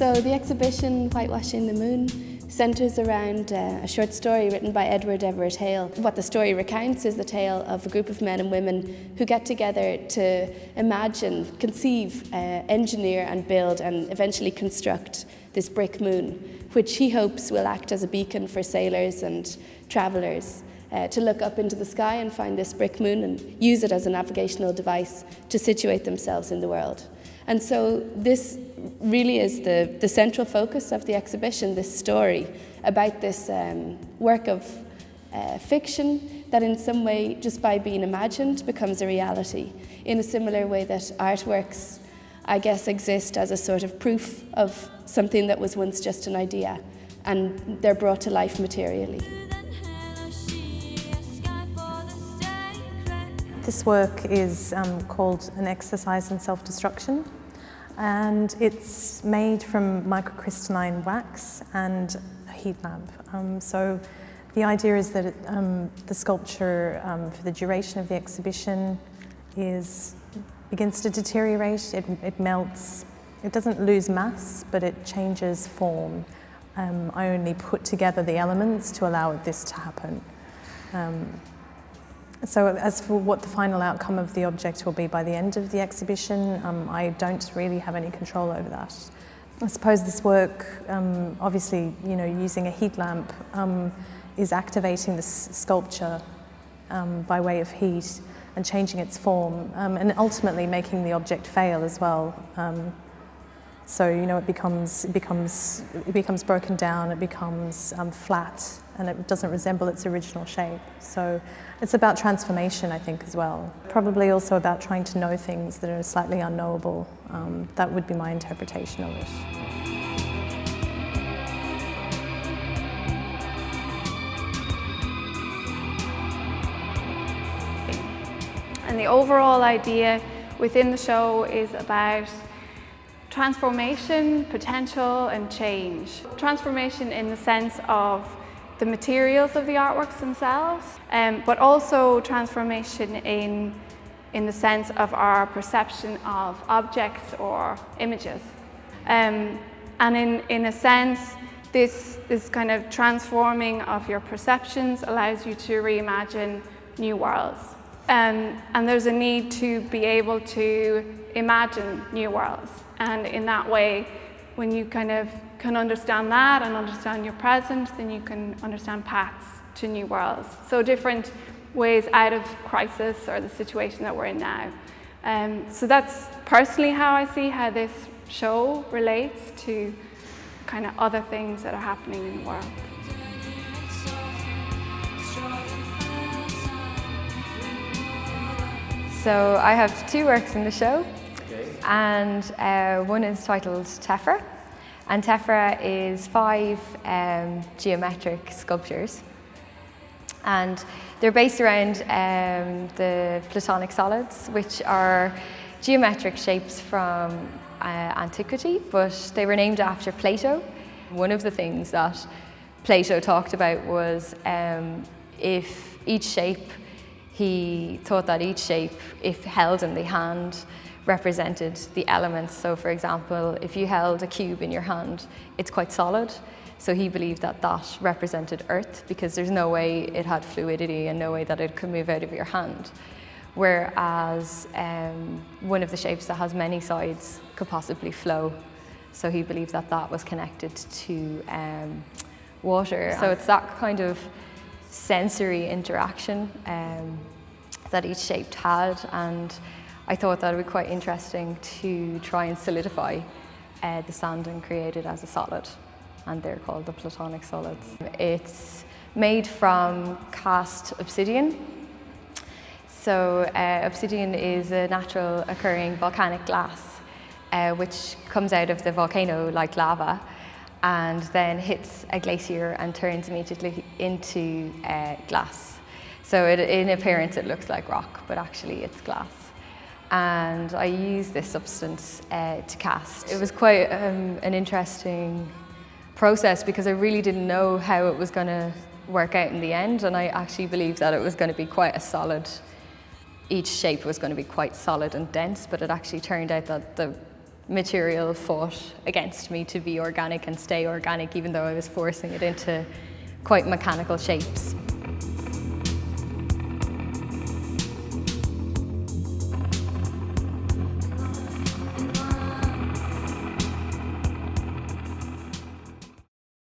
So the exhibition, Whitewashing the Moon, centres around a short story written by Edward Everett Hale. What the story recounts is the tale of a group of men and women who get together to imagine, conceive, engineer and build and eventually construct this brick moon, which he hopes will act as a beacon for sailors and travellers to look up into the sky and find this brick moon and use it as a navigational device to situate themselves in the world. And so this really is the central focus of the exhibition, this story about this work of fiction that in some way, just by being imagined, becomes a reality, in a similar way that artworks, I guess, exist as a sort of proof of something that was once just an idea, and they're brought to life materially. This work is called An Exercise in Self-Destruction, and it's made from microcrystalline wax and a heat lamp. So the idea is that the sculpture for the duration of the exhibition begins to deteriorate, it melts. It doesn't lose mass, but it changes form. I only put together the elements to allow this to happen. So as for what the final outcome of the object will be by the end of the exhibition, I don't really have any control over that. I suppose this work, obviously, using a heat lamp, is activating this sculpture by way of heat and changing its form, and ultimately making the object fail as well. So it becomes broken down, it becomes flat, and it doesn't resemble its original shape. So it's about transformation, I think, as well. Probably also about trying to know things that are slightly unknowable. That would be my interpretation of it. And the overall idea within the show is about transformation, potential and change. Transformation in the sense of the materials of the artworks themselves, but also transformation in the sense of our perception of objects or images. And in a sense, this kind of transforming of your perceptions allows you to reimagine new worlds. And there's a need to be able to imagine new worlds. And in that way, when you kind of can understand that and understand your present, then you can understand paths to new worlds. So different ways out of crisis or the situation that we're in now. So that's personally how I see how this show relates to kind of other things that are happening in the world. So I have two works in the show, and one is titled Tephra, and Tephra is 5 geometric sculptures, and they're based around the Platonic solids, which are geometric shapes from antiquity, but they were named after Plato. One of the things that Plato talked about was if each shape, he thought that each shape, if held in the hand, represented the elements. So for example, if you held a cube in your hand, it's quite solid. So he believed that that represented Earth, because there's no way it had fluidity and no way that it could move out of your hand. Whereas one of the shapes that has many sides could possibly flow. So he believed that that was connected to water. So it's that kind of sensory interaction that each shape had, and I thought that it would be quite interesting to try and solidify the sand and create it as a solid, and they're called the Platonic solids. It's made from cast obsidian. So obsidian is a natural occurring volcanic glass which comes out of the volcano like lava and then hits a glacier and turns immediately into glass. So in appearance it looks like rock, but actually it's glass. And I used this substance to cast. It was quite an interesting process because I really didn't know how it was going to work out in the end, and I actually believed that it was going to be quite a solid, each shape was going to be quite solid and dense, but it actually turned out that the material fought against me to be organic and stay organic, even though I was forcing it into quite mechanical shapes.